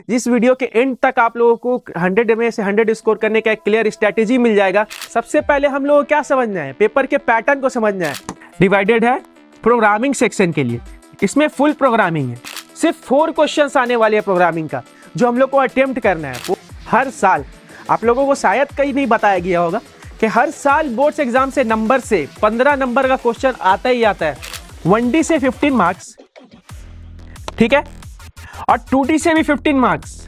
जिस वीडियो के एंड तक आप लोगों को 100 में से 100 स्कोर करने का एक क्लियर स्ट्रैटेजी मिल जाएगा। सबसे पहले हम लोगों को क्या समझना है, पेपर के पैटर्न को समझना है। डिवाइडेड है प्रोग्रामिंग सेक्शन के लिए, इसमें फुल प्रोग्रामिंग है, सिर्फ 4 क्वेश्चंस आने वाले हैं प्रोग्रामिंग का जो हम लोग को अटेम्प्ट करना है। वो हर साल आप लोगों को शायद कहीं नहीं बताया गया होगा कि हर साल बोर्ड्स एग्जाम से नंबर से 15 नंबर का क्वेश्चन आता ही आता है। 1D से 15 मार्क्स, ठीक है, और 2D से भी 15 मार्क्स।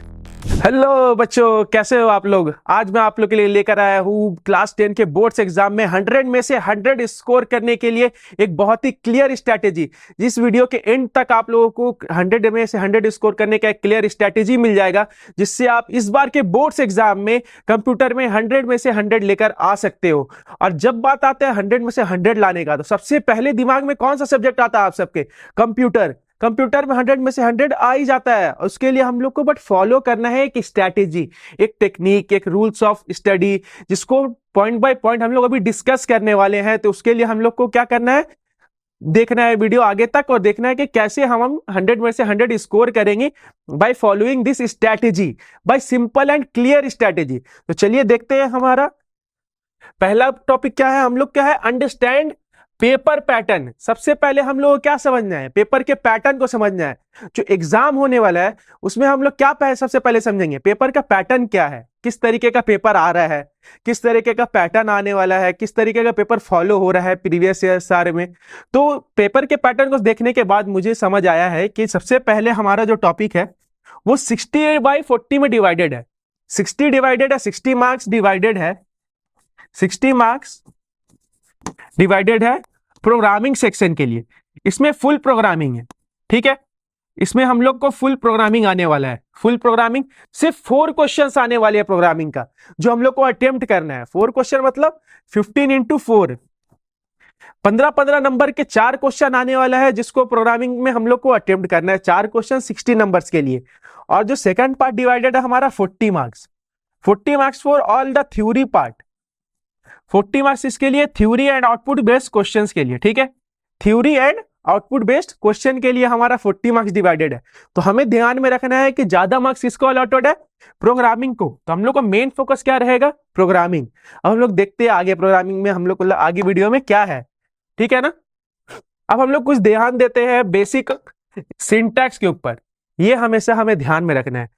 हेलो बच्चों, कैसे हो आप लोग। आज मैं आप लोग के लिए लेकर आया हूँ क्लास 10 के बोर्ड्स एग्जाम में 100 में से 100 स्कोर करने के लिए एक बहुत ही क्लियर स्ट्रैटेजी। जिस वीडियो के एंड तक आप लोगों को 100 में से 100 स्कोर करने का एक क्लियर स्ट्रैटेजी मिल जाएगा, जिससे आप इस बार के बोर्ड्स एग्जाम में कंप्यूटर में 100 में से 100 लेकर आ सकते हो। और जब बात आता है 100 में से 100 लाने का, तो सबसे पहले दिमाग में कौन सा सब्जेक्ट आता है आप सबके? कंप्यूटर। कंप्यूटर में 100 में से 100 आ ही जाता है। उसके लिए हम लोग को बट फॉलो करना है एक स्ट्रैटेजी, एक टेक्निक, एक रूल्स ऑफ स्टडी, जिसको पॉइंट बाय पॉइंट हम लोग अभी डिस्कस करने वाले हैं। तो उसके लिए हम लोग को क्या करना है, देखना है वीडियो आगे तक और देखना है कि कैसे हम 100 में से 100 स्कोर करेंगे by following this strategy, bye simple and clear strategy. तो चलिए देखते हैं हमारा पहला टॉपिक क्या है। हम लोग क्या है, अंडरस्टैंड पेपर पैटर्न। सबसे पहले हम लोग को क्या समझना है, पेपर के पैटर्न को समझना है। जो एग्जाम होने वाला है उसमें हम लोग क्या सबसे पहले समझेंगे, पेपर का पैटर्न क्या है, किस तरीके का पेपर आ रहा है, किस तरीके का पैटर्न आने वाला है, किस तरीके का पेपर फॉलो हो रहा है प्रीवियस ईयर सारे में। तो पेपर के पैटर्न को देखने के बाद मुझे समझ आया है कि सबसे पहले हमारा जो टॉपिक है वो 60/40 में डिवाइडेड है। 60 डिवाइडेड है, 60 मार्क्स डिवाइडेड है, 60 मार्क्स डिवाइडेड है प्रोग्रामिंग सेक्शन के लिए। इसमें फुल प्रोग्रामिंग है, ठीक है, इसमें हम लोग को फुल प्रोग्रामिंग आने वाला है। फुल प्रोग्रामिंग, सिर्फ 4 क्वेश्चंस आने वाले हैं प्रोग्रामिंग का जो हम लोग को अटेम्प्ट करना है। 4 क्वेश्चन मतलब 15 × 4, 15 नंबर के 4 क्वेश्चन आने वाला है, जिसको प्रोग्रामिंग में हम लोग को अटेम्प्ट करना है। 4 क्वेश्चन 60 नंबर्स के लिए। और जो सेकंड पार्ट डिवाइडेड है हमारा 40 marks, 40 marks for all the theory part. 40 marks इसके लिए theory and output based questions के लिए, ठीक है, theory and output based question के लिए हमारा 40 मार्क्स डिवाइडेड है। तो हमें ध्यान में रखना है कि ज्यादा मार्क्स किसको अलॉटेड है, प्रोग्रामिंग को। तो हम लोग का मेन फोकस क्या रहेगा, प्रोग्रामिंग। अब हम लोग देखते हैं आगे प्रोग्रामिंग में हम लोग को आगे वीडियो में क्या है, ठीक है ना। अब हम लोग कुछ ध्यान देते हैं बेसिक सिंटैक्स के ऊपर। ये हमेशा हमें ध्यान में रखना है।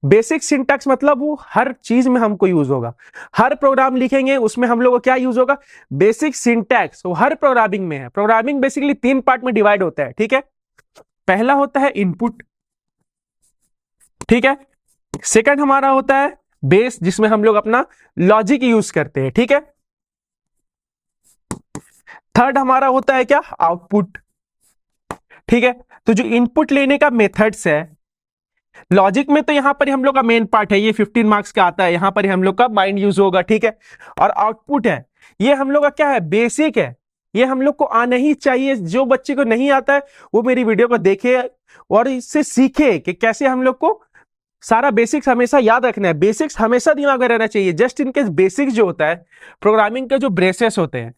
बेसिक सिंटैक्स मतलब वो हर चीज में हमको यूज होगा, हर प्रोग्राम लिखेंगे उसमें हम लोग को क्या यूज होगा, बेसिक सिंटैक्स। वो हर प्रोग्रामिंग में है। प्रोग्रामिंग बेसिकली 3 पार्ट में डिवाइड होता है, ठीक है। पहला होता है इनपुट, ठीक है। सेकंड हमारा होता है बेस, जिसमें हम लोग अपना लॉजिक यूज करते हैं, ठीक है। थर्ड हमारा होता है क्या, आउटपुट, ठीक है। तो जो इनपुट लेने का मेथड्स है लॉजिक में, तो यहां पर हम लोग का मेन पार्ट है, ये 15 मार्क्स का आता है, यहां पर हम लोग का माइंड यूज होगा, ठीक है। और आउटपुट है, ये हम लोग का क्या है, बेसिक है। ये हम लोग को आना ही चाहिए। जो बच्चे को नहीं आता है वो मेरी वीडियो को देखे और इससे सीखे कि कैसे हम लोग को सारा बेसिक्स हमेशा याद रखना है। बेसिक्स हमेशा दिमाग में रहना चाहिए। जस्ट इनकेस बेसिक्स जो होता है प्रोग्रामिंग के, जो ब्रेसेस होते हैं,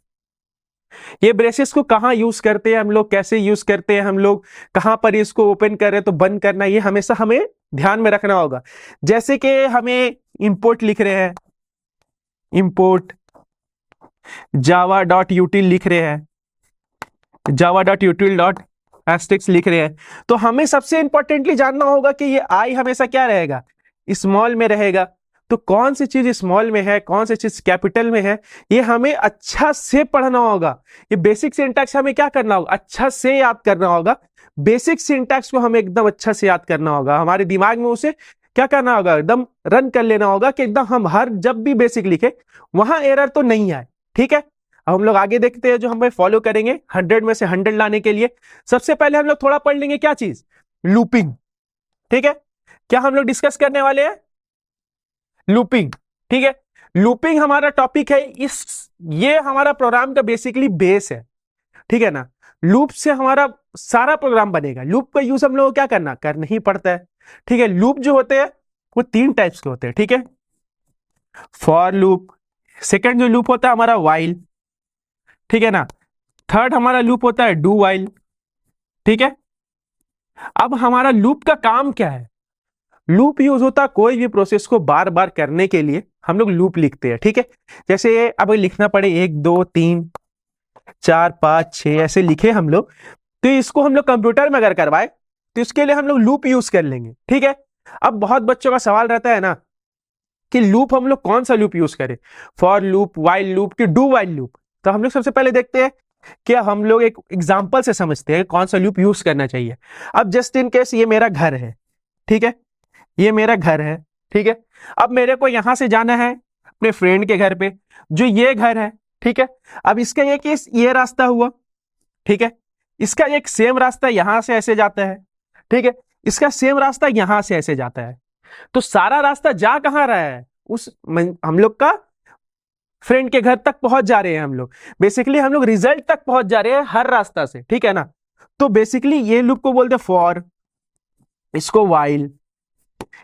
ये ब्रेसेस को कहाँ यूज करते हैं हम लोग, कैसे यूज करते हैं हम लोग, कहां पर इसको ओपन कर रहे हैं तो बंद करना, ये हमेशा हमें ध्यान में रखना होगा। जैसे कि हमें इंपोर्ट लिख रहे हैं, इंपोर्ट java.util लिख रहे हैं, java.util.asterisk लिख रहे हैं, तो हमें सबसे इंपॉर्टेंटली जानना होगा कि ये आई हमेशा क्या रहेगा, स्मॉल में रहेगा। तो कौन सी चीज स्मॉल में है, कौन सी चीज कैपिटल में है, ये हमें अच्छा से पढ़ना होगा। ये बेसिक सिंटैक्स हमें क्या करना होगा, अच्छा से याद करना होगा। बेसिक सिंटैक्स को हमें एकदम अच्छा से याद करना होगा। हमारे दिमाग में उसे क्या करना होगा, एकदम रन कर लेना होगा कि एकदम हम हर जब भी बेसिक लिखे वहां एरर तो नहीं आए, ठीक है। अब हम लोग आगे देखते हैं जो हमें फॉलो करेंगे 100 में से 100 लाने के लिए। सबसे पहले हम लोग थोड़ा पढ़ लेंगे क्या चीज, लूपिंग, ठीक है। क्या हम लोग डिस्कस करने वाले हैं, लूपिंग, ठीक है। लूपिंग हमारा टॉपिक है। ये हमारा प्रोग्राम का बेसिकली बेस है, ठीक है ना। लूप से हमारा सारा प्रोग्राम बनेगा। लूप का यूज हम लोग को क्या करना ही पड़ता है, ठीक है। लूप जो होते हैं वो 3 टाइप्स के होते हैं, ठीक है। फॉर लूप, सेकंड जो लूप होता है हमारा वाइल, ठीक है ना। थर्ड हमारा लूप होता है डू वाइल, ठीक है। अब हमारा लूप का काम क्या है, लूप यूज होता है कोई भी प्रोसेस को बार बार करने के लिए, हम लोग लूप लिखते हैं, ठीक है। जैसे अब लिखना पड़े 1 2 3 4 5 6 ऐसे लिखे हम लोग, तो इसको हम लोग कंप्यूटर में अगर करवाए तो इसके लिए हम लोग लूप यूज कर लेंगे, ठीक है। अब बहुत बच्चों का सवाल रहता है ना कि लूप हम लोग कौन सा लूप यूज करें, फॉर लूप, वाइल लूप कि डू वाइल लूप। तो हम लोग सबसे पहले देखते हैं कि हम लोग एक एग्जांपल से समझते हैं कौन सा लूप यूज करना चाहिए। अब जस्ट इन केस ये मेरा घर है, ठीक है, ये मेरा घर है, ठीक है। अब मेरे को यहां से जाना है अपने फ्रेंड के घर पे, जो ये घर है, ठीक है। अब इसका एक ये रास्ता हुआ, ठीक है, इसका एक सेम रास्ता यहां से ऐसे जाता है, ठीक है, इसका सेम रास्ता यहां से ऐसे जाता है। तो सारा रास्ता जा कहां रहा है, हम लोग का फ्रेंड के घर तक पहुंच जा रहे हैं हम लोग। बेसिकली हम लोग रिजल्ट तक पहुंच जा रहे हैं हर रास्ता से, ठीक है ना। तो बेसिकली ये लूप को बोलते हैं फॉर, इसको वाइल,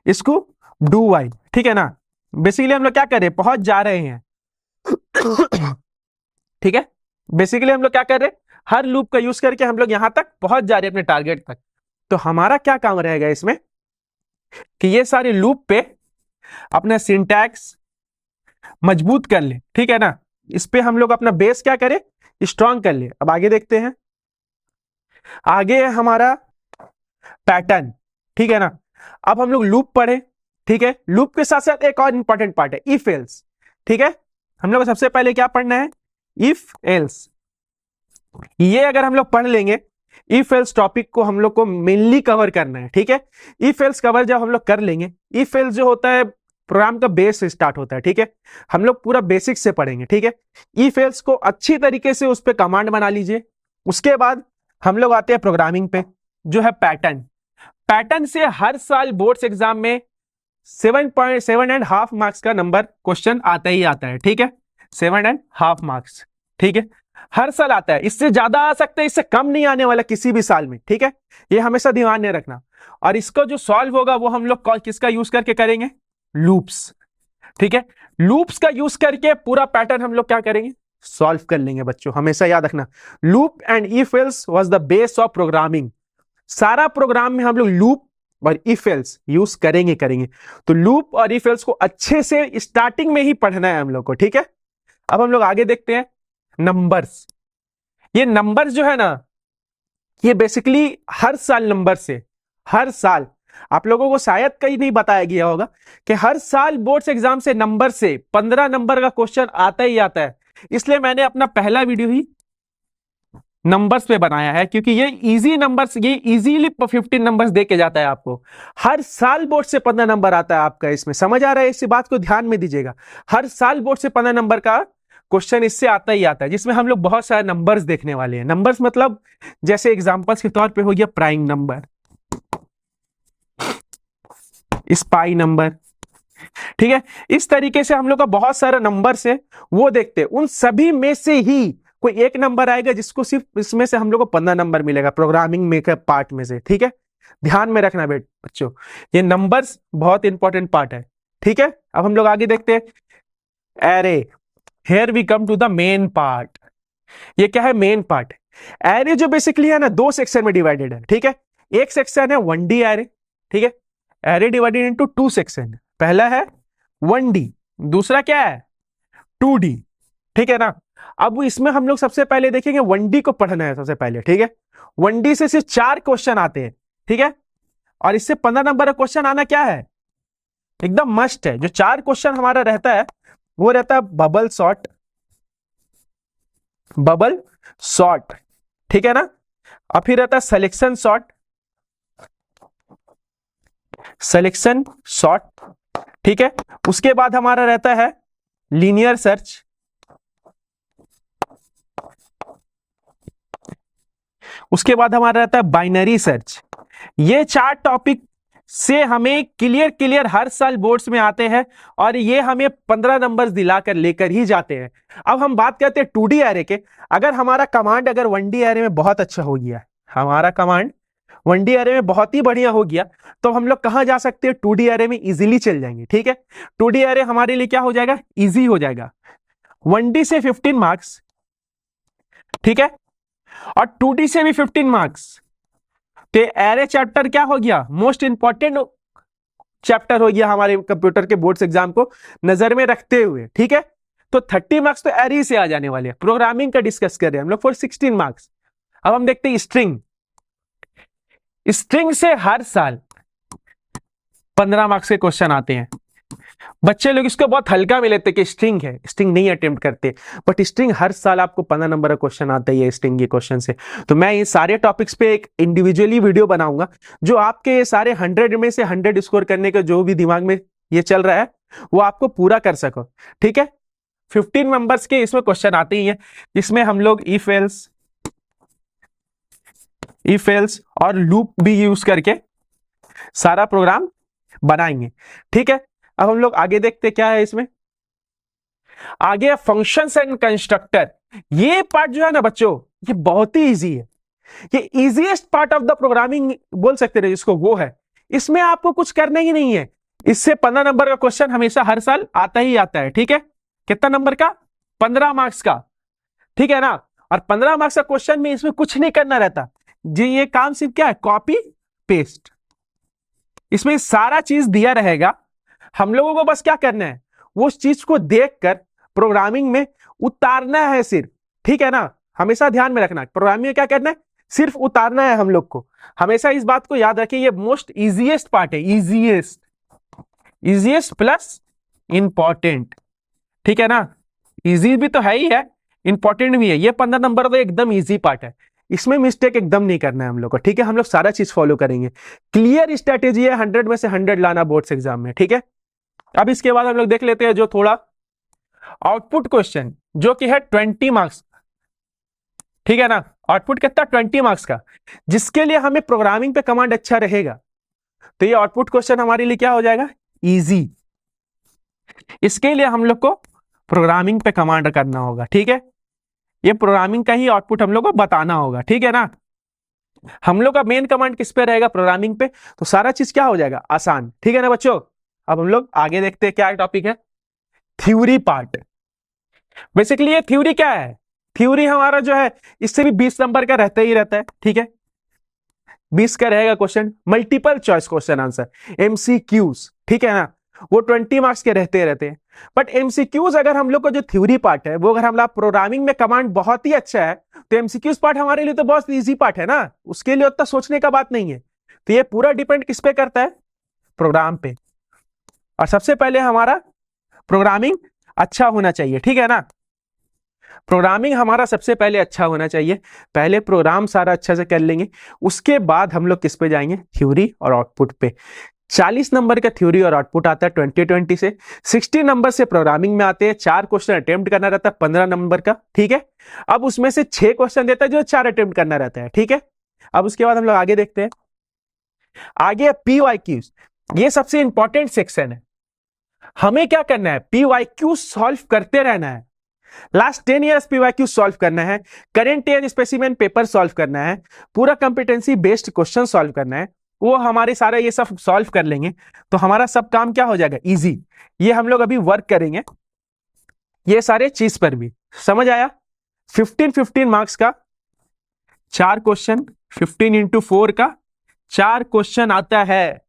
इसको डू वाइल, ठीक है ना। बेसिकली हम लोग क्या कर रहे हैं, पहुंच जा रहे हैं, ठीक है। बेसिकली हम लोग क्या कर रहे हैं, हर लूप का यूज करके हम लोग यहां तक पहुंच जा रहे हैं अपने टारगेट तक। तो हमारा क्या काम रहेगा इसमें कि ये सारे लूप पे अपना सिंटैक्स मजबूत कर ले, ठीक है ना। इस पे हम लोग अपना बेस क्या करें, स्ट्रांग कर ले। अब आगे देखते हैं, आगे है हमारा पैटर्न, ठीक है ना। अब हम लोग लूप पढ़े, ठीक है। लूप के साथ साथ एक और इंपॉर्टेंट पार्ट है इफ एल्स, ठीक है। हम लोग सबसे पहले क्या पढ़ना है, इफ एल्स। ये अगर हम लोग पढ़ लेंगे, इफ एल्स टॉपिक को हम लोग को मेनली कवर करना है, ठीक है। इफ एल्स कवर जब हम लोग कर लेंगे, इफ एल्स जो होता है प्रोग्राम का बेस से स्टार्ट होता है, ठीक है। हम लोग पूरा बेसिक से पढ़ेंगे, ठीक है। इफ एल्स को अच्छी तरीके से उस पर कमांड बना लीजिए। उसके बाद हम लोग आते हैं प्रोग्रामिंग पे, जो है पैटर्न। पैटर्न से हर साल बोर्ड्स एग्जाम में 7.5 मार्क्स का नंबर क्वेश्चन आता ही आता है, ठीक है। 7.5 मार्क्स, ठीक है, हर साल आता है। इससे ज्यादा आ सकता है, इससे कम नहीं आने वाला किसी भी साल में, ठीक है। ये हमेशा ध्यान में रखना। और इसको जो सॉल्व होगा वो हम लोग किसका यूज करके करेंगे, लूप्स, ठीक है। लूप्स का यूज करके पूरा पैटर्न हम लोग क्या करेंगे, सॉल्व कर लेंगे। बच्चों हमेशा याद रखना, loop and if else was the base of programming. सारा प्रोग्राम में हम लोग लूप और इफ एल्स यूज करेंगे। तो लूप और इफ एल्स को अच्छे से स्टार्टिंग में ही पढ़ना है हम लोग को, ठीक है। अब हम लोग आगे देखते हैं नंबर्स। ये नंबर्स जो है ना, ये बेसिकली हर साल नंबर से, हर साल आप लोगों को शायद कहीं नहीं बताया गया होगा कि हर साल बोर्ड्स एग्जाम से नंबर से 15 नंबर का क्वेश्चन आता ही आता है। इसलिए मैंने अपना पहला वीडियो ही नंबर्स पे बनाया है, क्योंकि ये इजी नंबर्स, ये इजीली 15 नंबर्स दे के जाता है आपको। हर साल बोर्ड से 15 नंबर आता है आपका इसमें, समझ आ रहा है, इसी बात को ध्यान में दीजिएगा। हर साल बोर्ड से 15 नंबर का क्वेश्चन इससे आता ही आता है, जिसमें हम लोग बहुत सारे नंबर्स देखने वाले हैं। नंबर्स मतलब जैसे एग्जांपल्स के तौर पे हो गया प्राइम नंबर, स्पाई नंबर, ठीक है। इस तरीके से हम लोग का बहुत सारे नंबर्स है, वो देखते हैं। उन सभी में से ही कोई एक नंबर आएगा जिसको सिर्फ इसमें से हम लोग को 15 नंबर मिलेगा, प्रोग्रामिंग मेकअप पार्ट में से, ठीक है। ध्यान में रखना बच्चों, ये नंबर्स बहुत इंपॉर्टेंट पार्ट है, ठीक है। अब हम लोग आगे देखते हैं array. Here we come to the main part. ये क्या है, मेन पार्ट। एरे जो बेसिकली है ना, 2 सेक्शन में डिवाइडेड है, ठीक है। एक सेक्शन है 1D एरे, ठीक है। Array divided into 2 section. पहला है 1D, दूसरा क्या है 2D, ठीक है ना। अब इसमें हम लोग सबसे पहले देखेंगे 1D को पढ़ना है सबसे पहले, ठीक है। 1D से सिर्फ 4 क्वेश्चन आते हैं, ठीक है। और इससे 15 नंबर का क्वेश्चन आना क्या है, एकदम मस्ट है। जो 4 क्वेश्चन हमारा रहता है वो रहता है बबल सॉर्ट, बबल सॉर्ट, ठीक है ना। और फिर रहता है सिलेक्शन सॉर्ट, सिलेक्शन सॉर्ट, ठीक है। उसके बाद हमारा रहता है लीनियर सर्च, उसके बाद हमारा रहता है बाइनरी सर्च। ये 4 टॉपिक से हमें क्लियर हर साल बोर्ड्स में आते हैं, और ये हमें 15 नंबर दिलाकर लेकर ही जाते हैं। अब हम बात करते हैं 2D एरे के। अगर हमारा कमांड अगर 1D एरे में बहुत अच्छा हो गया, हमारा कमांड 1D एरे में बहुत ही बढ़िया हो गया, तो हम लोग कहां जा सकते हैं, 2D एरे में इजीली चल जाएंगे, ठीक है। 2D एरे हमारे लिए क्या हो जाएगा, इजी हो जाएगा। 1D से 15 मार्क्स, ठीक है, और 2D से भी 15 मार्क्स। तो एरे चैप्टर क्या हो गया, मोस्ट इंपॉर्टेंट चैप्टर हो गया हमारे कंप्यूटर के बोर्ड्स एग्जाम को नजर में रखते हुए, ठीक है। तो 30 मार्क्स तो एरी से आ जाने वाले हैं। प्रोग्रामिंग का डिस्कस कर रहे हैं हम लोग फॉर 16 मार्क्स। अब हम देखते हैं स्ट्रिंग। स्ट्रिंग से हर साल 15 मार्क्स के क्वेश्चन आते हैं। बच्चे लोग इसको बहुत हल्का में लेते कि स्ट्रिंग है, स्ट्रिंग नहीं अटेम्प्ट करते, बट स्ट्रिंग हर साल आपको 15 नंबर का क्वेश्चन आता है स्ट्रिंग के क्वेश्चन से। तो मैं ये सारे टॉपिक्स पे एक इंडिविजुअली वीडियो बनाऊंगा जो आपके ये सारे 100 में से 100 स्कोर करने का जो भी दिमाग में ये चल रहा है वो आपको पूरा कर सको, ठीक है। 15 मेंबर्स के इसमें क्वेश्चन आते ही हैं, इसमें हम लोग इफ एल्स और लूप भी यूज करके सारा प्रोग्राम बनाएंगे, ठीक है। अब हम लोग आगे देखते क्या है इसमें। आगे फंक्शंस एंड कंस्ट्रक्टर। ये पार्ट जो है ना बच्चों, ये बहुत ही इजी है। ये easiest part of the programming बोल सकते हैं जिसको, वो है। इसमें आपको कुछ करना ही नहीं है। इससे 15 नंबर का क्वेश्चन हमेशा हर साल आता ही आता है, ठीक है। कितना नंबर का? 15 मार्क्स का, ठीक है ना। और 15 मार्क्स का क्वेश्चन में इसमें कुछ नहीं करना रहता जी। ये काम सिर्फ क्या है? Copy paste. इसमें सारा चीज दिया रहेगा, हम लोगों को बस क्या करना है, वो उस चीज को देखकर प्रोग्रामिंग में उतारना है सिर्फ, ठीक है ना। हमेशा ध्यान में रखना, प्रोग्रामिंग में क्या करना है, सिर्फ उतारना है हम लोग को। हमेशा इस बात को याद रखिए, ये मोस्ट इजीएस्ट पार्ट है, इजीएस्ट प्लस इंपॉर्टेंट, ठीक है ना। इजी भी तो है ही है, इंपॉर्टेंट भी है। ये 15 नंबर तो एकदम इजी पार्ट है, इसमें मिस्टेक एकदम नहीं करना है हम लोग को, ठीक है। हम लोग सारा चीज फॉलो करेंगे। क्लियर स्ट्रेटेजी है 100 में से 100 लाना बोर्ड्स एग्जाम में, ठीक है। अब इसके बाद हम लोग देख लेते हैं जो थोड़ा आउटपुट क्वेश्चन, जो कि है 20 मार्क्स, ठीक है ना। आउटपुट कितना? 20 मार्क्स का, जिसके लिए हमें प्रोग्रामिंग पे कमांड अच्छा रहेगा। तो ये आउटपुट क्वेश्चन हमारे लिए क्या हो जाएगा? इजी। इसके लिए हम लोग को प्रोग्रामिंग पे कमांड करना होगा, ठीक है। ये प्रोग्रामिंग का ही आउटपुट हम लोग को बताना होगा, ठीक है ना। हम लोग का मेन कमांड किस पे रहेगा? प्रोग्रामिंग पे। तो सारा चीज क्या हो जाएगा? आसान, ठीक है ना बच्चों। अब हम लोग आगे देखते हैं क्या टॉपिक है, थ्योरी पार्ट। बेसिकली ये थ्योरी क्या है? थ्योरी हमारा जो है इससे भी 20 नंबर का रहता ही रहता है, ठीक है। 20 का रहेगा question, multiple choice question answer, MCQs, ठीक है ना। वो 20 मार्क्स के रहते हैं। बट एमसीक्यूज अगर हम लोग का जो थ्योरी पार्ट है वो अगर हम लोग प्रोग्रामिंग में कमांड बहुत ही अच्छा है तो एमसीक्यूज पार्ट हमारे लिए तो बहुत इजी पार्ट है ना, उसके लिए उतना सोचने का बात नहीं है। तो ये पूरा डिपेंड किस पे करता है? प्रोग्राम पे। और सबसे पहले हमारा प्रोग्रामिंग अच्छा होना चाहिए, ठीक है ना। प्रोग्रामिंग हमारा सबसे पहले अच्छा होना चाहिए। पहले प्रोग्राम सारा अच्छा से कर लेंगे, उसके बाद हम लोग किस पे जाएंगे? थ्योरी और आउटपुट पे। 40 नंबर का थ्योरी और आउटपुट आता है 2020 से, 60 नंबर से प्रोग्रामिंग में आते हैं। 4 क्वेश्चन अटेम्प्ट करना रहता है 15 नंबर का, ठीक है। अब उसमें से 6 क्वेश्चन देता है जो 4 अटेम्प्ट करना रहता है, ठीक है। अब उसके बाद हम लोग आगे देखते हैं। आगे PYQs, ये सबसे इंपॉर्टेंट सेक्शन है। हमें क्या करना है? PYQ सॉल्व करते रहना है। लास्ट 10 ईयर्स PYQ सॉल्व करना है, current year specimen paper solve करना है, पूरा कंपिटेंसी बेस्ड क्वेश्चन सॉल्व करना है। वो हमारे सारा ये सब सॉल्व कर लेंगे तो हमारा सब काम क्या हो जाएगा? इजी। ये हम लोग अभी वर्क करेंगे ये सारे चीज पर भी, समझ आया। 15 मार्क्स का 4 क्वेश्चन, 15 इंटू 4 का 4 क्वेश्चन आता है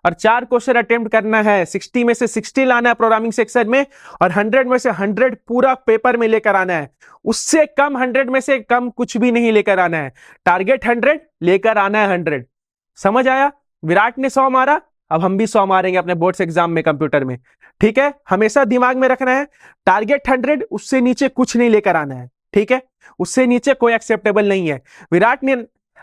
और 4 क्वेश्चन अटेम्प्ट करना है। 60 में से 60 लाना है प्रोग्रामिंग सेक्शन में और 100 में से 100 पूरा पेपर में लेकर आना है। उससे कम 100 में से कम कुछ भी नहीं लेकर आना है। टारगेट 100 लेकर आना है 100, समझ आया। विराट ने 100 मारा, अब हम भी 100 मारेंगे अपने बोर्ड्स एग्जाम में कंप्यूटर में, ठीक है। हमेशा दिमाग में रखना है टारगेट 100, उससे नीचे कुछ नहीं लेकर आना है, ठीक है। उससे नीचे कोई एक्सेप्टेबल नहीं है। विराट ने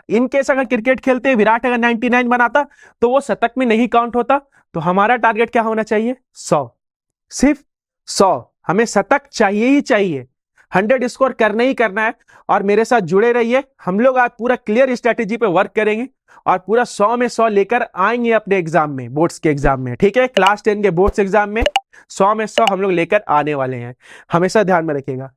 इन केस अगर क्रिकेट खेलते विराट अगर 99 बनाता तो वो शतक में नहीं काउंट होता। तो हमारा टारगेट क्या होना चाहिए? 100, सिर्फ 100। हमें शतक चाहिए ही चाहिए, 100 स्कोर करना ही करना है। और मेरे साथ जुड़े रहिए, हम लोग आज पूरा क्लियर स्ट्रेटेजी पे वर्क करेंगे और पूरा 100 में 100 लेकर आएंगे अपने एग्जाम में, बोर्ड्स के एग्जाम में, ठीक है। क्लास 10 के बोर्ड्स एग्जाम में 100 में 100 हम लोग लेकर आने वाले हैं, हमेशा ध्यान में रखिएगा।